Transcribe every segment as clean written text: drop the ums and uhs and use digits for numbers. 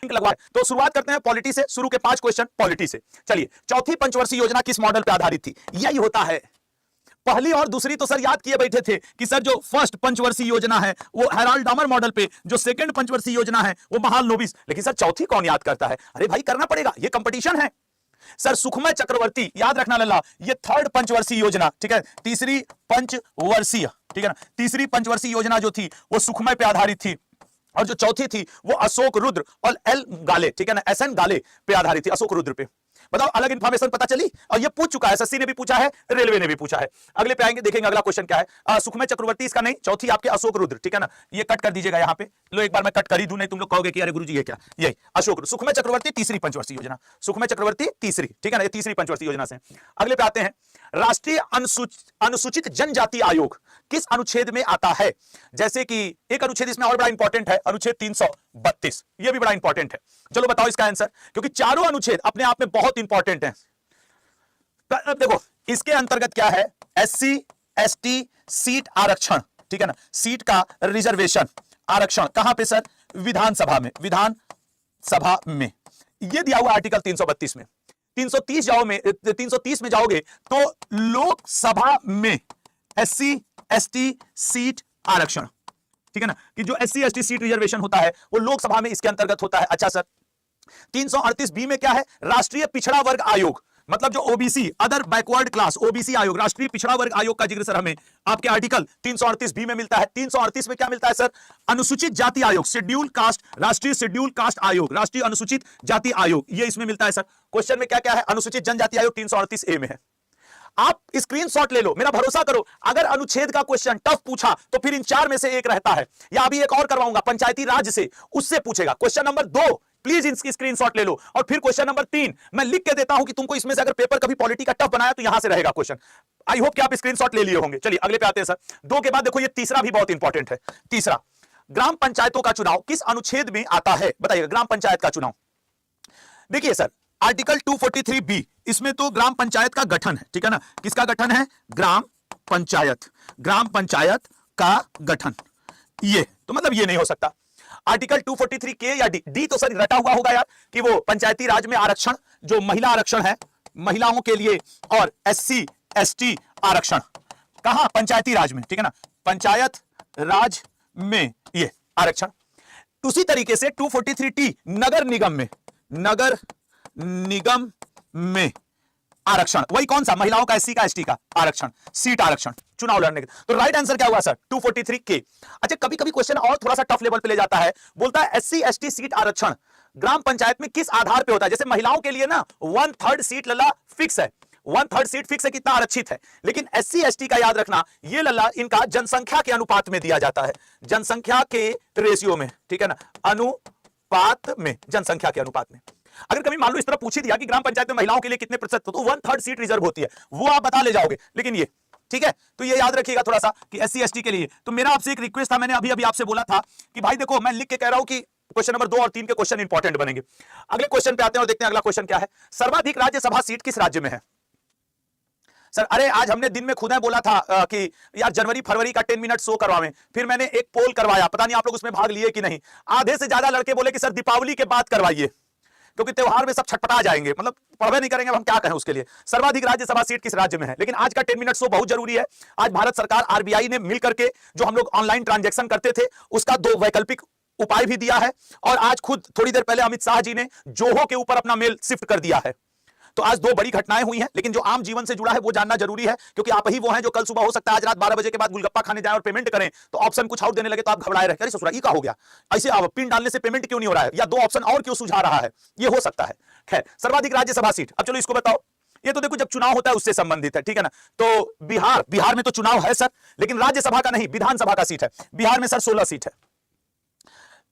लगवा दी है। तो शुरुआत करते हैं पॉलिटी से, शुरू के 5 क्वेश्चन पॉलिटी से। चलिए, चौथी पंचवर्षीय योजना किस मॉडल पर आधारित थी? यही होता है। पहली और दूसरी तो सर याद किए बैठे थे कि सर जो फर्स्ट पंचवर्षीय योजना है वो हेराल्ड डामर मॉडल पे, जो सेकंड पंचवर्षीय योजना है वो महालनोबिस, लेकिन सर चौथी कौन याद करता है? अरे भाई करना पड़ेगा, ये कंपटीशन है। सर सुखमय चक्रवर्ती याद रखना लल्ला, ये थर्ड पंचवर्षीय योजना, ठीक है, तीसरी पंचवर्षीय, ठीक है ना, तीसरी पंचवर्षीय योजना जो थी वो सुखमय पे आधारित थी, और जो चौथी थी वो अशोक रुद्र और एल गाले, ठीक है ना, एसएन गाले पे आधारित थी, अशोक रुद्र पे। बताओ, अलग इंफॉर्मेशन पता चली? और ये पूछ चुका है, एसएससी ने भी पूछा है, रेलवे ने भी पूछा है। अगले पे आएंगे, देखेंगे अगला क्वेश्चन क्या है। सुखमय चक्रवर्ती इसका नहीं, चौथी आपके अशोक रुद्र, ठीक है ना, ये कट कर दीजिएगा यहाँ पे। लो एक बार मैं कट कर ही दूं, नहीं तुम लोग कहोगे कि अरे गुरुजी ये क्या, यही अशोक रुद्र। सुखमय चक्रवर्ती तीसरी पंचवर्षीय योजना, सुखमय चक्रवर्ती तीसरी, ठीक है ना, ये तीसरी पंचवर्षीय योजना से। अगले पे आते हैं, राष्ट्रीय अनुसूचित जनजाति आयोग किस अनुच्छेद में आता है? जैसे कि एक अनुच्छेद इसमें और बड़ा इंपॉर्टेंट है, अनुच्छेद 332, ये भी बड़ा इंपॉर्टेंट है। चलो बताओ इसका आंसर, क्योंकि चारों अनुच्छेद अपने आप में बहुत इंपॉर्टेंट है। देखो इसके अंतर्गत क्या है, एससी एसटी सीट आरक्षण, ठीक है ना, सीट का रिजर्वेशन आरक्षण कहां पे सर? विधानसभा में, विधानसभा में ये दिया हुआ आर्टिकल 332 में। 330 में जाओगे तो लोकसभा में एससी एसटी सीट आरक्षण, ठीक है ना, कि जो एससी एसटी सीट रिजर्वेशन होता है वो लोकसभा में इसके अंतर्गत होता है। अच्छा सर, 338 बी में क्या है? राष्ट्रीय पिछड़ा वर्ग आयोग, मतलब जो OBC other backward class OBC आयोग, राष्ट्रीय पिछड़ा वर्ग आयोग का जिक्र सर हमें आपके आर्टिकल 338 बी में मिलता है। 338 में क्या मिलता है सर? अनुसूचित जाति आयोग, शेड्यूल कास्ट, राष्ट्रीय शेड्यूल कास्ट आयोग, राष्ट्रीय अनुसूचित जाति आयोग, ये इसमें मिलता है सर। क्वेश्चन में क्या क्या है? अनुसूचित जनजाति आयोग 338 ए में है। आप स्क्रीनशॉट ले लो, मेरा भरोसा करो, अगर अनुच्छेद का क्वेश्चन टफ पूछा तो फिर इन 4 में से एक रहता है, या अभी एक और करवाऊंगा पंचायती राज से, उससे पूछेगा। क्वेश्चन नंबर 2 प्लीज इसकी स्क्रीनशॉट ले लो, और फिर क्वेश्चन नंबर 3 मैं लिख के देता हूं कि तुमको इसमें से अगर पेपर कभी पॉलिटी का टफ बनाया तो यहां से रहेगा क्वेश्चन। आई होप कि आप स्क्रीनशॉट ले लिए होंगे। चलिए अगले पे आते हैं सर। 2 के बाद देखो ये तीसरा भी बहुत इंपॉर्टेंट है। तीसरा, ग्राम पंचायतों का चुनाव किस अनुच्छेद में आता है? बताइएगा, ग्राम पंचायत का चुनाव। देखिए सर, आर्टिकल 243 बी, इसमें तो ग्राम पंचायत का गठन है, ठीक है ना, किसका गठन है? ग्राम पंचायत, ग्राम पंचायत का गठन। ये तो मतलब ये नहीं हो सकता। आर्टिकल 243 के या डी तो सर रटा हुआ होगा यार, कि वो पंचायती राज में आरक्षण, जो महिला आरक्षण है महिलाओं के लिए, और एससी एसटी आरक्षण कहां? पंचायती राज में, ठीक है ना, पंचायत राज में ये आरक्षण। उसी तरीके से 243 टी नगर निगम में, नगर निगम में आरक्षण, वही कौन सा? महिलाओं का, एससी का, एसटी का आरक्षण, सीट आरक्षण चुनाव लड़ने के। तो राइट आंसर क्या हुआ सर? 243 के। अच्छा, कभी कभी क्वेश्चन और थोड़ा सा टफ लेवल पे ले जाता है, बोलता है एससी एसटी सीट आरक्षण ग्राम पंचायत में किस आधार पे होता है? जैसे महिलाओं के लिए ना 1/3 सीट लल्ला फिक्स है, 1/3 सीट फिक्स है, कितना आरक्षित है, लेकिन एससी एसटी का याद रखना, ये लल्ला इनका जनसंख्या के अनुपात में दिया जाता है, जनसंख्या के रेशियो में, ठीक है ना, अनुपात में, जनसंख्या के अनुपात में। अगर कभी मान लो इस तरह पूछ ही दिया कि ग्राम पंचायत में महिलाओं के लिए कितने प्रतिशत, तो 1/3 सीट रिजर्व होती है, वो आप बता ले जाओगे, लेकिन ये ठीक है, तो ये याद रखिएगा थोड़ा सा कि एससी एसटी के लिए। तो मेरा आपसे एक रिक्वेस्ट था, मैंने अभी अभी आपसे बोला था कि भाई देखो मैं लिख के कह रहा हूं कि क्वेश्चन नंबर 2 और 3 के क्वेश्चन इंपॉर्टेंट बनेंगे। अगले क्वेश्चन पे आते हैं और देखते हैं अगला क्वेश्चन क्या है। सर्वाधिक राज्यसभा सीट किस राज्य में है? सर अरे आज हमने दिन में खुद बोला था कि यार जनवरी फरवरी का 10 मिनट शो करवावें, फिर मैंने एक पोल करवाया, पता नहीं आप लोग उसमें भाग लिए कि नहीं। आधे से ज्यादा लड़के बोले कि सर दीपावली के बाद करवाइए, क्योंकि त्योहार में सब छटपटा जाएंगे, मतलब पढ़वे नहीं करेंगे, हम क्या कहें उसके लिए। सर्वाधिक राज्यसभा सीट किस राज्य में है? लेकिन आज का 10 मिनट शो बहुत जरूरी है। आज भारत सरकार आरबीआई ने मिल करके जो हम लोग ऑनलाइन ट्रांजैक्शन करते थे उसका 2 वैकल्पिक उपाय भी दिया है, और आज खुद थोड़ी देर पहले अमित शाह जी ने जोहो के ऊपर अपना मेल शिफ्ट कर दिया है। तो आज 2 बड़ी घटनाएं हुई हैं, लेकिन जो आम जीवन से जुड़ा है वो जानना जरूरी है, क्योंकि आप ही वो हैं जो कल सुबह हो सकता है आज रात 12 बजे के बाद गुलगप्पा खाने जाएं और पेमेंट करें तो ऑप्शन कुछ और देने लगे, तो आप घबराए रहे, अरे ससुरा ये क्या हो गया, ऐसे आप पिन डालने से पेमेंट क्यों नहीं हो रहा है, या 2 ऑप्शन और क्यों सुझा रहा है, ये हो सकता है। खैर, सर्वाधिक राज्यसभा सीट, अब चलो इसको बताओ। ये तो देखो जब चुनाव होता है उससे संबंधित है, ठीक है ना। तो बिहार में तो चुनाव है सर, लेकिन राज्यसभा का नहीं, विधानसभा का सीट है। बिहार में सर 16 सीट है,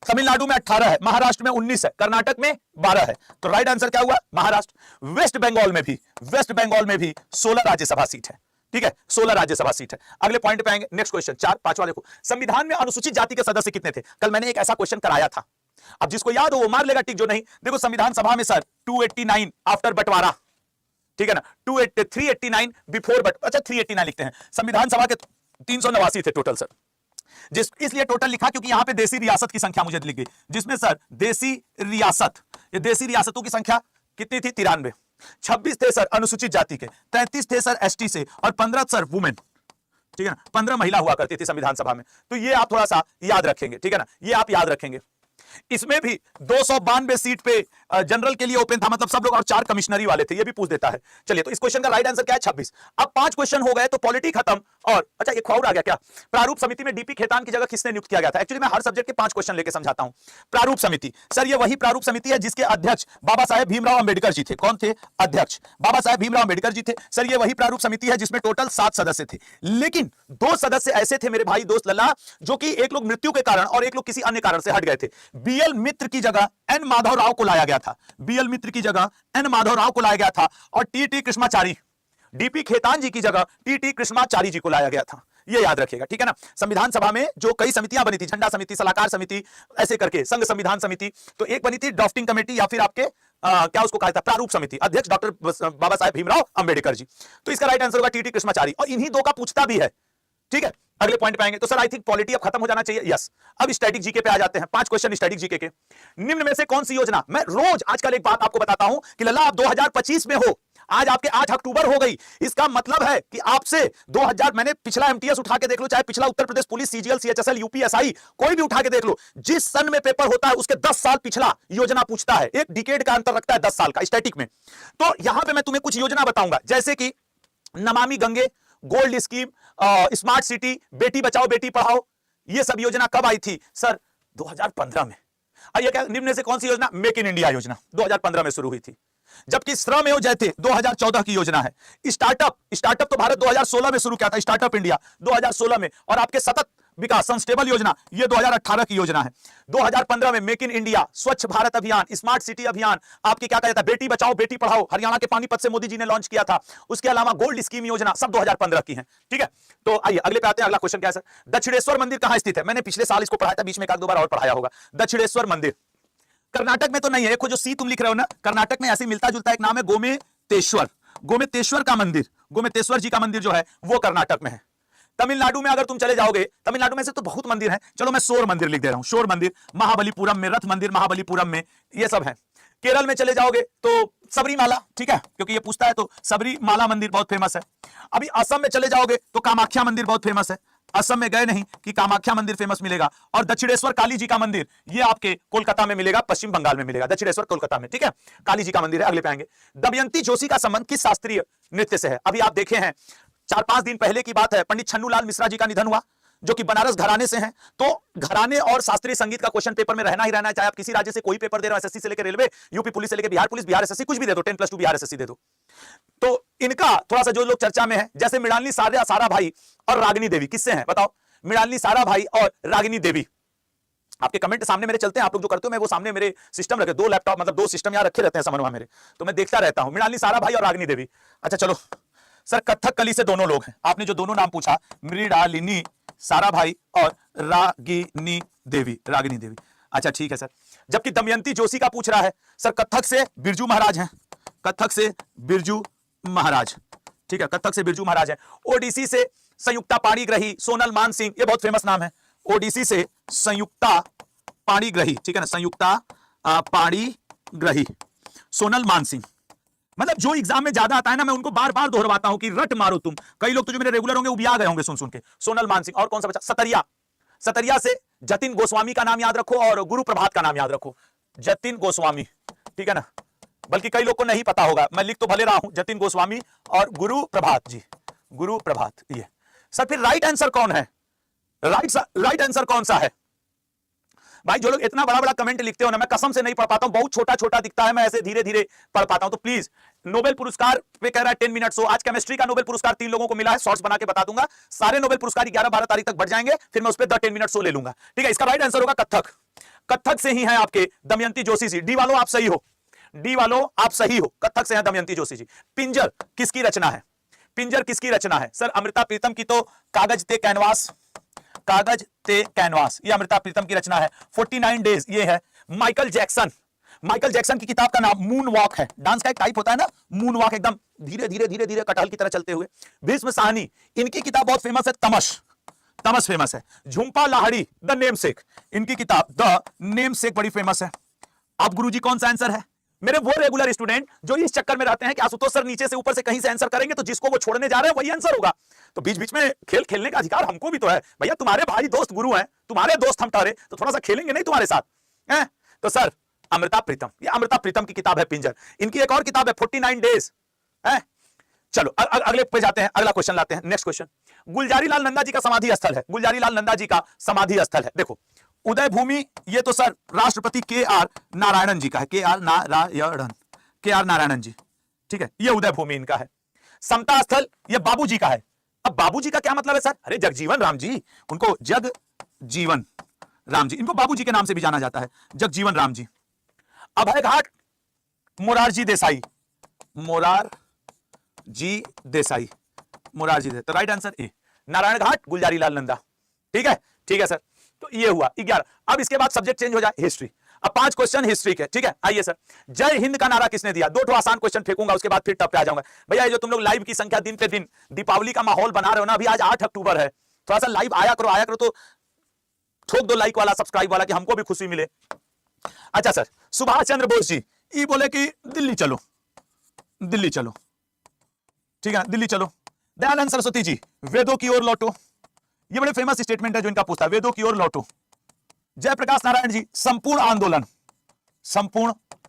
तमिलनाडु में 18 है, महाराष्ट्र में 19 है, कर्नाटक में 12 है। तो राइट आंसर क्या हुआ? महाराष्ट्र। वेस्ट बंगाल में भी 16 राज्यसभा सीट है, ठीक है, 16 राज्यसभा सीट है। अगले पॉइंट पे आएंगे, नेक्स्ट क्वेश्चन 4 5वां देखो। संविधान में अनुसूचित जाति के सदस्य कितने थे? कल मैंने एक ऐसा क्वेश्चन कराया था, अब जिसको याद हो वो मार लेगा टिक, जो नहीं देखो संविधान सभा में सर 289 आफ्टर बंटवारा, ठीक है ना, 389 बिफोर बट, अच्छा 389 लिखते हैं। संविधान सभा के 389 थे टोटल सर। जिस इसलिए टोटल लिखा क्योंकि यहां पे देसी रियासत की संख्या मुझे लिख गई, जिसमें सर देसी रियासत, ये देसी रियासतों की संख्या कितनी थी? 93। 26 थे सर अनुसूचित जाति के, 33 थे सर एसटी से, और 15 सर वुमेन, ठीक है ना, 15 महिला हुआ करती थी संविधान सभा में। तो ये आप थोड़ा सा याद रखेंगे, ठीक है ना, ये आप याद रखेंगे। इसमें भी 292 सीट पे जनरल के लिए ओपन था, मतलब सब लोग, और 4 कमिश्नरी वाले थे, ये भी पूछ देता है। चलिए, तो इस क्वेश्चन का राइट आंसर क्या है? 26। अब 5 क्वेश्चन हो गए तो पॉलिटी खत्म। और अच्छा, ये ख्वाउर आ गया क्या? प्रारूप समिति में डीपी खेतान की जगह किसने नियुक्त किया गया था? एक्चुअली मैं हर सब्जेक्ट के 5 क्वेश्चन लेके समझाता हूं। प्रारूप समिति, सर ये वही प्रारूप समिति है जिसके अध्यक्ष बाबा साहेब भीमराव अंबेडकर जी थे। कौन थे अध्यक्ष? बाबा साहेब भीमराव अंबेडकर जी थे। सर ये वही प्रारूप समिति है जिसमें टोटल 7 सदस्य थे, लेकिन 2 सदस्य ऐसे थे मेरे भाई दोस्त लल्ला, जो कि एक लोग मृत्यु के कारण और एक लोग किसी अन्य कारण से हट गए थे। बीएल मित्र की जगह एन माधवराव को लाया गया था, बीएल मित्र की जगह एन माधवराव को लाया गया था, और टीटी कृष्णाचारी, डीपी खेतान जी की जगह टीटी कृष्णाचारी जी को लाया गया था। ये याद रखिएगा, ठीक है ना। संविधान सभा में जो कई समितियां बनी थी, झंडा समिति, सलाहकार समिति, ऐसे करके संघ संविधान समिति, तो एक बनी थी ड्राफ्टिंग कमेटी, या फिर आपके क्या उसको कहा था, प्रारूप समिति, अध्यक्ष डॉक्टर बाबा साहेब भीमराव अंबेडकर जी। तो इसका राइट आंसर होगा टीटी कृष्णाचारी, और इन्हीं 2 का पूछता भी है, ठीक है। अगले पॉइंट पे आएंगे। तो सर आई थिंक पॉलिटी अब खत्म हो जाना चाहिए। यस, अब स्टैटिक जीके पे आ जाते हैं। 5 क्वेश्चन स्टैटिक जीके के। निम्न में से कौन सी योजना, मैं रोज आजकल एक बात आपको बताता हूं कि लल्ला आप 2025 में हो, आज आपके 8 अक्टूबर हो गई, इसका मतलब है कि आपसे 2000, मैंने पिछला एमटीएस उठा के देख लो, चाहे पिछला Uttar Pradesh police, CGL, CHSL, UPSI, कोई भी उठा के देख लो, जिस सन में पेपर होता है उसके 10 साल पिछला योजना पूछता है। एक डिकेड का अंतर रखता है 10 साल का स्टैटिक में। तो यहां पर मैं तुम्हें कुछ योजना बताऊंगा, जैसे कि Namami Gange, gold scheme, smart city, Beti Bachao Beti Padhao, ये सब योजना कब आई थी? सर 2015 में। ये क्या, निम्न से कौन सी योजना? मेक इन इंडिया योजना 2015 में शुरू हुई थी, जबकि श्रम एवं जयते 2014 की योजना है। स्टार्टअप तो भारत 2016 में शुरू किया था, स्टार्टअप इंडिया 2016 में, और आपके सतत विकास सस्टेनेबल योजना ये 2018 की योजना है। 2015 में मेक इन इंडिया, स्वच्छ भारत अभियान, स्मार्ट सिटी अभियान, आपकी क्या कहता है, बेटी बचाओ बेटी पढ़ाओ, हरियाणा के पानीपत से मोदी जी ने लॉन्च किया था। उसके अलावा गोल्ड स्कीम योजना, सब 2015 की है, ठीक है। तो आइए अगले पे आते हैं। अगला क्वेश्चन क्या है सर? दक्षिणेश्वर मंदिर कहां स्थित है? मैंने पिछले साल इसको पढ़ाया था, बीच में 1-2 बार और पढ़ाया होगा। दक्षिणेश्वर मंदिर कर्नाटक में तो नहीं है, देखो जो सी तुम लिख रहे हो ना, कर्नाटक में ऐसे मिलता जुलता एक नाम है गोमेतेश्वर। गोमेतेश्वर का मंदिर, गोमेतेश्वर जी का मंदिर जो है वो कर्नाटक में है। तमिलनाडु में अगर तुम चले जाओगे, तमिलनाडु में से तो बहुत मंदिर हैं, चलो मैं शोर मंदिर लिख दे रहा हूं, शोर मंदिर महाबलीपुरम में, रथ मंदिर महाबलीपुरम में, ये सब है। केरल में चले जाओगे तो सबरीमाला, ठीक है, क्योंकि ये पूछता है, तो सबरीमाला मंदिर बहुत फेमस है। अभी असम में चले जाओगे तो कामाख्या मंदिर बहुत फेमस है। असम में गए नहीं कि कामाख्या मंदिर फेमस मिलेगा। और दक्षिणेश्वर काली जी का मंदिर ये आपके कोलकाता में मिलेगा, पश्चिम बंगाल में मिलेगा, दक्षिणेश्वर कोलकाता में, ठीक है, काली जी का मंदिर है। अगले पे आएंगे। दमयंती जोशी का संबंध किस शास्त्रीय नृत्य से है? अभी आप देखे हैं 4-5 दिन पहले की बात है, पंडित छन्नूलाल मिश्रा जी का निधन हुआ, जो कि बनारस घराने से हैं। तो घराने और शास्त्रीय संगीत का क्वेश्चन पेपर में रहना ही रहना है, चाहे आप किसी राज्य से कोई पेपर दे रहे हो, एसएससी से लेकर रेलवे, यूपी पुलिस से लेकर बिहार पुलिस, बिहार एसएससी, कुछ भी दे दो, 10+2 बिहार एसएससी दे दो। तो इनका थोड़ा सा जो लोग चर्चा में है, जैसे मृणालिनी साराभाई और रागिनी देवी, किससे हैं बताओ? मृणालिनी साराभाई और रागिनी देवी। आपके कमेंट सामने मेरे चलते हैं, आप लोग जो करते हो, मैं वो सामने मेरे सिस्टम रखे, 2 लैपटॉप, मतलब 2 सिस्टम यहां रखे रहते हैं समन्वय मेरे, तो मैं देखता रहता हूं। मृणालिनी साराभाई और रागिनी देवी। अच्छा चलो सर, कथकली से दोनों लोग हैं, आपने जो दोनों नाम पूछा, मृणालिनी साराभाई और रागिनी देवी, रागिनी देवी। अच्छा ठीक है सर। जबकि दमयंती जोशी का पूछ रहा है सर, कथक से बिरजू महाराज हैं, कथक से बिरजू महाराज, ठीक है, कथक से बिरजू महाराज हैं। ओडिसी से संयुक्ता पाणिग्रही, सोनल मान सिंह, ये बहुत फेमस नाम है। ओडिसी से संयुक्ता पाणिग्रही, ठीक है ना, संयुक्ता पाणिग्रही, सोनल मान सिंह। मतलब जो एग्जाम में ज्यादा आता है ना, मैं उनको बार बार दोहराता हूं कि रट मारो तुम। कई लोग तो जो मेरे रेगुलर होंगे उबिया गए होंगे सुन सुन के। सोनल मान सिंह। और कौन सा बचा? सतरिया। सतरिया से जतिन गोस्वामी का नाम याद रखो और गुरु प्रभात का नाम याद रखो। जतिन गोस्वामी, ठीक है ना, बल्कि कई लोग को नहीं पता होगा, मैं लिख तो भले रहा हूं, जतिन गोस्वामी और गुरु प्रभात जी, गुरु प्रभात। ये सर फिर राइट आंसर कौन है? राइट आंसर कौन सा है भाई? जो लोग इतना बड़ा बड़ा कमेंट लिखते हो ना, मैं कसम से नहीं पढ़ पाता हूं, बहुत छोटा छोटा दिखता है, मैं ऐसे धीरे धीरे पढ़ पाता हूं। तो प्लीज, नोबेल पुरस्कार पे कह रहा है 10 मिनट्स हो। आज केमिस्ट्री का नोबेल पुरस्कार 3 लोगों को मिला है, शॉर्ट्स बना के बता दूंगा। सारे नोबेल पुरस्कार 11-12 तारीख तक बढ़ जाएंगे, फिर मैं उस पर 10 मिनट ले लूंगा, ठीक है। इसका राइट आंसर होगा कथक। कथक से ही है आपके दमयंती जोशी जी। डी वालों आप सही हो, डी वालों आप सही हो, कथक से है दमयंती जोशी जी। पिंजर किसकी रचना है? पिंजर किसकी रचना है? सर अमृता प्रीतम की तो कागज ते कैनवास, कागज ते कैनवास, ये अमृता प्रीतम की रचना है। 49 डेज ये है। माइकल जैक्सन की किताब का नाम मून वॉक है। डांस का एक टाइप होता है ना, मून वॉक, एकदम धीरे धीरे धीरे धीरे कटहल की तरह चलते हुए। भीष्म साहनी, इनकी किताब बहुत फेमस है, तमश। तमस फेमस है। झुंपा लाहिड़ी द नेमसेक, इनकी किताब द नेमसेक बड़ी फेमस है। आप गुरुजी कौन सा आंसर है? मेरे वो रेगुलर स्टूडेंट जो इस चक्कर में रहते हैं कि आशुतोष सर नीचे से ऊपर से कहीं से आंसर करेंगे तो जिसको वो छोड़ने जा रहे हैं वही आंसर होगा। तो बीच बीच में खेल खेलने का अधिकार हमको भी तो है भैया। तुम्हारे भाई दोस्त गुरु हैं, तुम्हारे दोस्त हम ठहरे, तो थोड़ा सा खेलेंगे नहीं तुम्हारे साथ है? तो सर अमृता प्रीतम, ये अमृता प्रीतम की किताब है पिंजर। इनकी एक और किताब है 49 डेज है। चलो अगले पे जाते हैं, अगला क्वेश्चन लाते हैं। नेक्स्ट क्वेश्चन, गुलजारी लाल नंदा जी का समाधि स्थल है। गुलजारी लाल नंदा जी का समाधि स्थल है, देखो उदय भूमि, ये तो सर राष्ट्रपति के.आर. नारायणन जी का है। के.आर. नारायणन जी, ठीक है, ये उदय भूमि इनका है। समता स्थल ये बाबूजी का है। अब बाबूजी का क्या मतलब है सर? अरे जगजीवन राम जी, उनको जगजीवन राम जी, इनको बाबूजी के नाम से भी जाना जाता है, जगजीवन राम जी। अभय घाट मोरारजी देसाई, मोरारजी देसाई, तो राइट आंसर ए। नारायण घाट गुलजारी लाल नंदा, ठीक है, ठीक है सर। तो ये हुआ 11। अब इसके बाद सब्जेक्ट चेंज हो जाए, हिस्ट्री। अब 5 क्वेश्चन हिस्ट्री के, ठीक है। आइए सर, जय हिंद का नारा किसने दिया? 2 आसान क्वेश्चन फेंकूंगा, उसके बाद फिर टप पे आ जाऊंगा। भैया ये जो तुम लोग लाइव की संख्या दिन पे दिन दीपावली का माहौल बना रहे हो ना, अभी आज 8 अक्टूबर है, थोड़ा सा लाइव आया करो तो ठोक दो लाइक वाला, सब्सक्राइब वाला, कि हमको भी खुशी मिले। अच्छा सर, सुभाष चंद्र बोस जी ये बोले कि दिल्ली चलो, ठीक है, दिल्ली चलो। दयानंद सरस्वती जी वेदों की ओर लौटो, ये बड़े फेमस स्टेटमेंट है जो इनका पूछता है, वेदों की ओर लौटो। जयप्रकाश नारायण जी संपूर्ण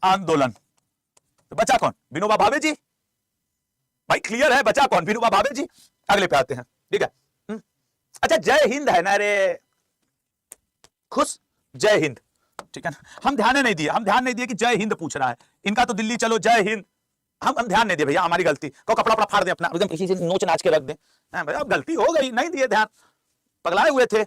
आंदोलन। तो बचा कौन? विनोबा भावे जी। भाई क्लियर है, बचा कौन? विनोबा भावे जी। अगले पे आते हैं, ठीक है। अच्छा जय हिंद है ना, रे खुश, जय हिंद, ठीक है ना। हम ध्यान नहीं दिए कि जय हिंद पूछ रहा है। इनका तो दिल्ली चलो, जय हिंद, हम ध्यान नहीं दिए भैया, हमारी गलती। को कपड़ा फाड़ दे अपना, एकदम किसी से नोच नाच के रख दे भैया, अब गलती हो गई, नहीं दिए ध्यान, पगलाए हुए थे,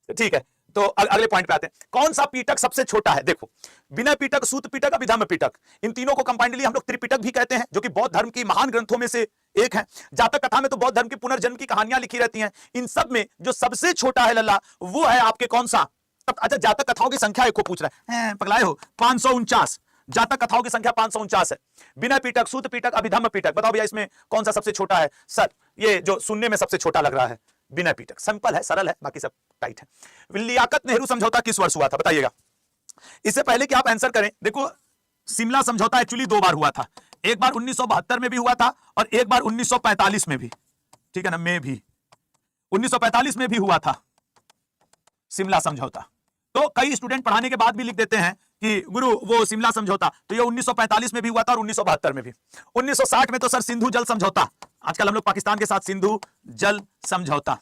ठीक है। तो अगले पॉइंट पे आते हैं। कौन सा पीटक सबसे छोटा है? देखो, विनय पीटक, सूत पीटक, अभिधम्म पीटक, इन तीनों को कंबाइंडली हम लोग त्रिपिटक भी कहते हैं, जो कि बौद्ध धर्म की महान ग्रंथों में से एक है। जातक कथा में तो बौद्ध धर्म की पुनर्जन्म की कहानियां लिखी रहती हैं। इन सब में जो सबसे छोटा है लल्ला, वो है आपके कौन सा? अच्छा, जातक कथाओं की संख्या एक को पूछ रहा है, पगलाए हो, 549 जातक कथाओं की संख्या 549 है। विनय पीटक, सूत पीटक, अभिधम्म पीटक, बताओ भैया इसमें कौन सा सबसे छोटा है? सर ये जो सुनने में सबसे छोटा लग रहा है, विनय पीटक। सिंपल है, सरल है, बाकी सब टाइट है। लियाकत नेहरू समझौता किस वर्ष हुआ था? बताइएगा। इससे पहले कि आप आंसर करें, देखो शिमला समझौता एक्चुअली 2 बार हुआ था। एक बार 1972 में भी हुआ था और एक बार 1945 में भी, ठीक है ना, में भी 1945 में भी हुआ था शिमला समझौता। तो कई स्टूडेंट पढ़ाने के बाद भी लिख देते हैं कि गुरु वो शिमला समझौता, तो ये 1945 में भी हुआ था और 1972 में भी। 1960 में तो सर सिंधु जल समझौता, आजकल हम लोग पाकिस्तान के साथ सिंधु जल समझौता।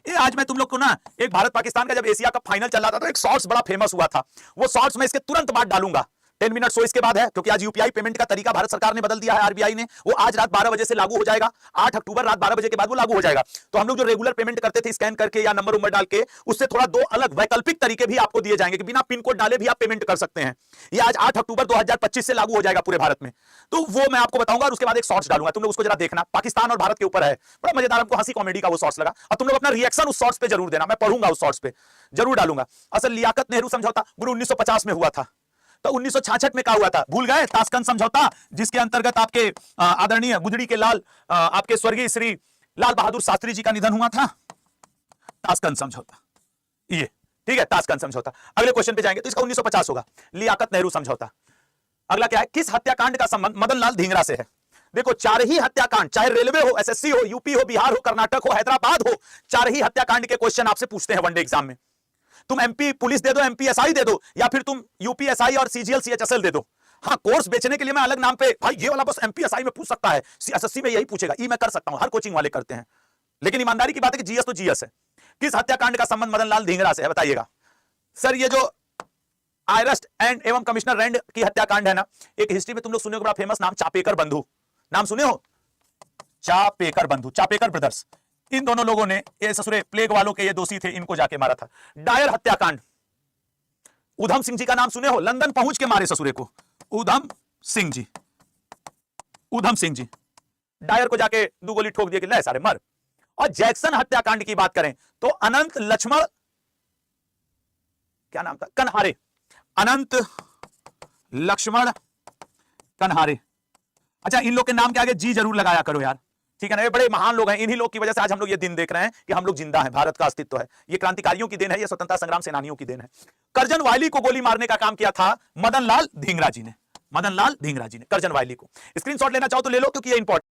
ये आज मैं तुम लोग को ना, एक भारत पाकिस्तान का जब एशिया कप फाइनल चल रहा था तो एक शॉर्ट्स बड़ा फेमस हुआ था, वो शॉर्ट्स मैं इसके तुरंत बाद डालूंगा। 10 मिनट शो इसके बाद है, क्योंकि आज यूपीआई पेमेंट का तरीका भारत सरकार ने बदल दिया है, आरबीआई ने। वो आज रात 12 बजे से लागू हो जाएगा, 8 अक्टूबर रात 12 बजे के बाद वो लागू हो जाएगा। तो हम लोग जो रेगुलर पेमेंट करते थे स्कैन करके या नंबर उम्र डाल के, उससे थोड़ा 2 अलग वैकल्पिक तरीके भी आपको दिए जाएंगे कि बिना पिन कोड डाले भी आप पेमेंट कर सकते हैं। ये आज 8 अक्टूबर 2025 से लागू हो जाएगा पूरे भारत में। तो वो मैं आपको बताऊंगा और उसके बाद एक शॉर्ट्स डालूंगा, तुम लोग उसको जरा देखना। पाकिस्तान और भारत के ऊपर है, बड़ा मजेदार, हमको हंसी कॉमेडी का वो शॉर्ट्स लगा, और तुम लोग अपना रिएक्शन उस शॉर्ट्स पे जरूर देना, मैं पढ़ूंगा उस शॉर्ट्स पे, जरूर डालूंगा। असल लियाकत नेहरू समझौता गुरु 1950 में हुआ था। तो 1966 में क्या हुआ था? भूल गए? ताशकंद समझौता, जिसके अंतर्गत आपके आदरणीय गुजरी के लाल, आपके स्वर्गीय श्री लाल बहादुर शास्त्री जी का निधन हुआ था। ताशकंद समझौता, ये ठीक है, ताशकंद समझौता। अगले क्वेश्चन पे जाएंगे तो इसका 1950 होगा, लियाकत नेहरू समझौता। अगला क्या है? किस हत्याकांड का संबंध मदन लाल धिंगरा से है? देखो 4 ही हत्याकांड, चाहे रेलवे हो, एसएससी हो, यूपी हो, बिहार हो, कर्नाटक हो, हैदराबाद हो, 4 ही हत्याकांड के क्वेश्चन आपसे पूछते हैं वनडे एग्जाम में। तुम एमपी पुलिस दे दो, एमपीएसआई दे दो, या फिर तुम यूपीएसआई और सीजीएल सीएचएसएल दे दो। हाँ, कोर्स बेचने के लिए मैं अलग नाम पे, भाई ये वाला बस एमपीएसआई में पूछ सकता है, एसएससी में यही पूछेगा, ई मैं कर सकता हूं, हर कोचिंग वाले करते हैं। लेकिन ईमानदारी की बात है कि जीएस तो जीएस है। किस हत्याकांड का संबंध मदन लाल धिंगरा से है? बताइएगा। सर ये जो आयरस्ट एंड एवं कमिश्नर रैंड की हत्याकांड है ना, एक हिस्ट्री में तुम लोग सुने हो, बड़ा फेमस नाम, चापेकर बंधु, नाम सुने हो? चापेकर बंधु, चापेकर ब्रदर्स, इन दोनों लोगों ने, ये ससुरे प्लेग वालों के ये दोषी थे, इनको जाके मारा था। डायर हत्याकांड, उधम सिंह जी का नाम सुने हो? लंदन पहुंच के मारे ससुरे को, उधम सिंह जी, उधम सिंह जी, डायर को जाके 2 गोली ठोक दिए कि ले सारे मर। और जैक्सन हत्याकांड की बात करें तो अनंत लक्ष्मण, क्या नाम था, कन्हारे, अनंत लक्ष्मण कन्हारे। अच्छा, इन लोग के नाम के आगे जी जरूर लगाया करो यार, ठीक है ना, ये बड़े महान लोग हैं, इन्हीं लोग की वजह से आज हम लोग ये दिन देख रहे हैं कि हम लोग जिंदा हैं, भारत का अस्तित्व है। ये क्रांतिकारियों की देन है, ये स्वतंत्रता संग्राम सेनानियों की देन है। करजन वायली को गोली मारने का काम किया था मदन लाल धिंगरा जी ने, मदन लाल धिंगरा जी ने करजन वायली को। स्क्रीनशॉट लेना चाहो तो ले लो, क्योंकि ये इंपॉर्टेंट